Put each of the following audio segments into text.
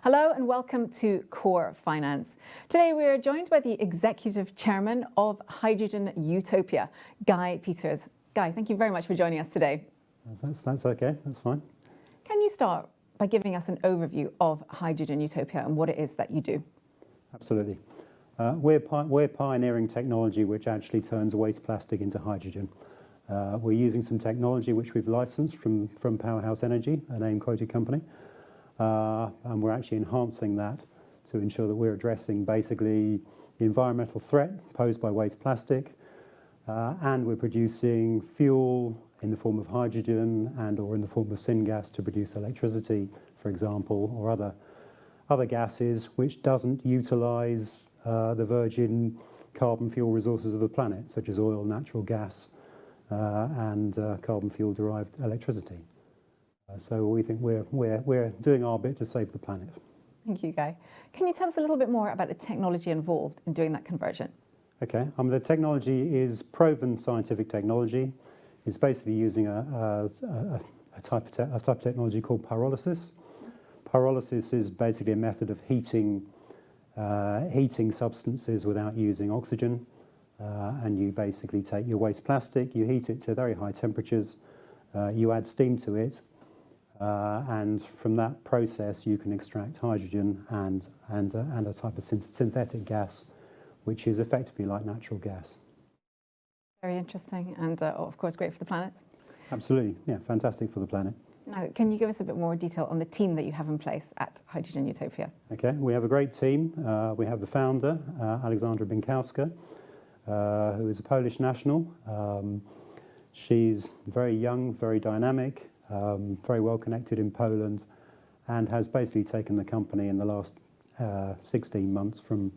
Hello and welcome to Core Finance. Today we are joined by the Executive Chairman of Hydrogen Utopia, Guy Peters. Guy, thank you very much for joining us today. That's okay, that's fine. Can you start by giving us an overview of Hydrogen Utopia and what it is that you do? Absolutely. We're pioneering technology which actually turns waste plastic into hydrogen. We're using some technology which we've licensed from Powerhouse Energy, a name-quoted company. And we're actually enhancing that to ensure that we're addressing basically the environmental threat posed by waste plastic, and we're producing fuel in the form of hydrogen and or in the form of syngas to produce electricity, for example, or other gases which doesn't utilise the virgin carbon fuel resources of the planet, such as oil, natural gas, and carbon fuel derived electricity. So we think we're doing our bit to save the planet. Thank you, Guy. Can you tell us a little bit more about the technology involved in doing that conversion? Okay, the technology is proven scientific technology. It's basically using a type of technology called pyrolysis. Pyrolysis is basically a method of heating substances without using oxygen. And you basically take your waste plastic, you heat it to very high temperatures, you add steam to it, and from that process you can extract hydrogen and a type of synthetic gas, which is effectively like natural gas. Very interesting and of course great for the planet. Absolutely, yeah, fantastic for the planet. Now, can you give us a bit more detail on the team that you have in place at Hydrogen Utopia? Okay, we have a great team. We have the founder, Aleksandra Binkowska, who is a Polish national. She's very young, very dynamic, very well connected in Poland, and has basically taken the company in the last 16 months from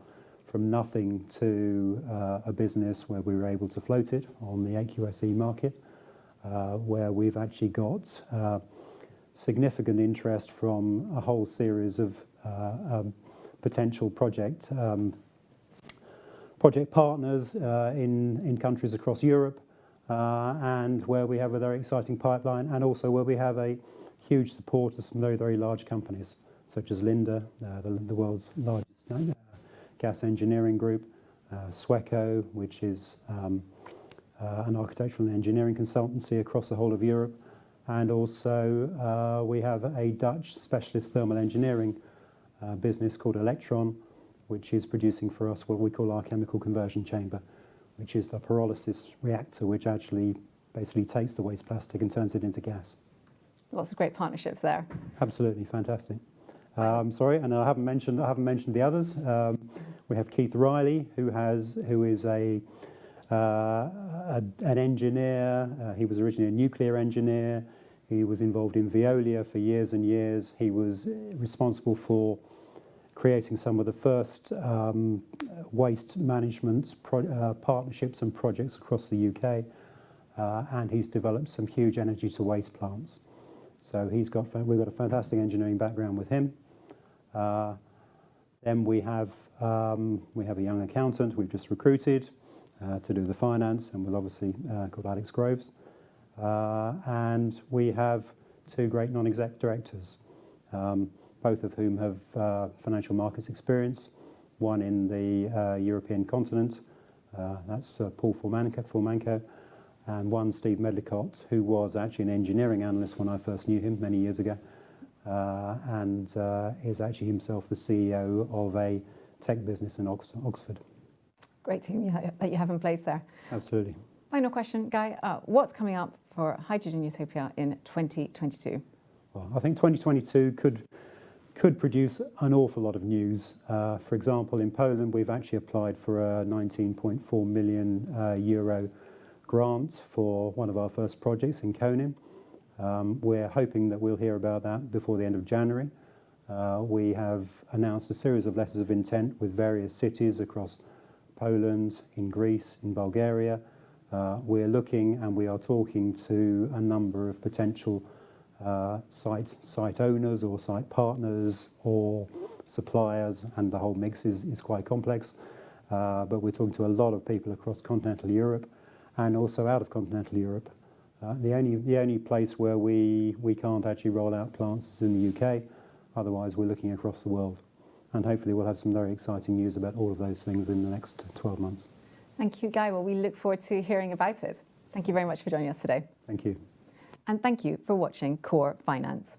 nothing to a business where we were able to float it on the AQSE market, where we've actually got significant interest from a whole series of potential project partners in countries across Europe, and where we have a very exciting pipeline, and also where we have a huge support of some very, very large companies, such as Linde, the world's largest gas engineering group, Sweco, which is an architectural and engineering consultancy across the whole of Europe, and also we have a Dutch specialist thermal engineering business called Electron, which is producing for us what we call our chemical conversion chamber, which is the pyrolysis reactor, which actually basically takes the waste plastic and turns it into gas. Lots of great partnerships there. Absolutely fantastic. Sorry, and I haven't mentioned the others. We have Keith Riley, who is an engineer. He was originally a nuclear engineer. He was involved in Veolia for years and years. He was responsible for creating some of the first waste management partnerships and projects across the UK, and he's developed some huge energy to waste plants. So we've got a fantastic engineering background with him. Then we have a young accountant we've just recruited to do the finance, and we'll obviously called Alex Groves. And we have two great non-exec directors, both of whom have financial markets experience, one in the European continent, that's Paul Formanco, and one Steve Medlicott, who was actually an engineering analyst when I first knew him many years ago, and is actually himself the CEO of a tech business in Oxford. Great team that you have in place there. Absolutely. Final question, Guy. What's coming up for Hydrogen Utopia in 2022? Well, I think 2022 could produce an awful lot of news. For example, in Poland, we've actually applied for a 19.4 million euro grant for one of our first projects in Konin. We're hoping that we'll hear about that before the end of January. We have announced a series of letters of intent with various cities across Poland, in Greece, in Bulgaria. We're looking and we are talking to a number of potential site owners or site partners or suppliers, and the whole mix is quite complex. But we're talking to a lot of people across continental Europe and also out of continental Europe. The only place where we can't actually roll out plants is in the UK. Otherwise, we're looking across the world. And hopefully we'll have some very exciting news about all of those things in the next 12 months. Thank you, Guy. Well, we look forward to hearing about it. Thank you very much for joining us today. Thank you. And thank you for watching Core Finance.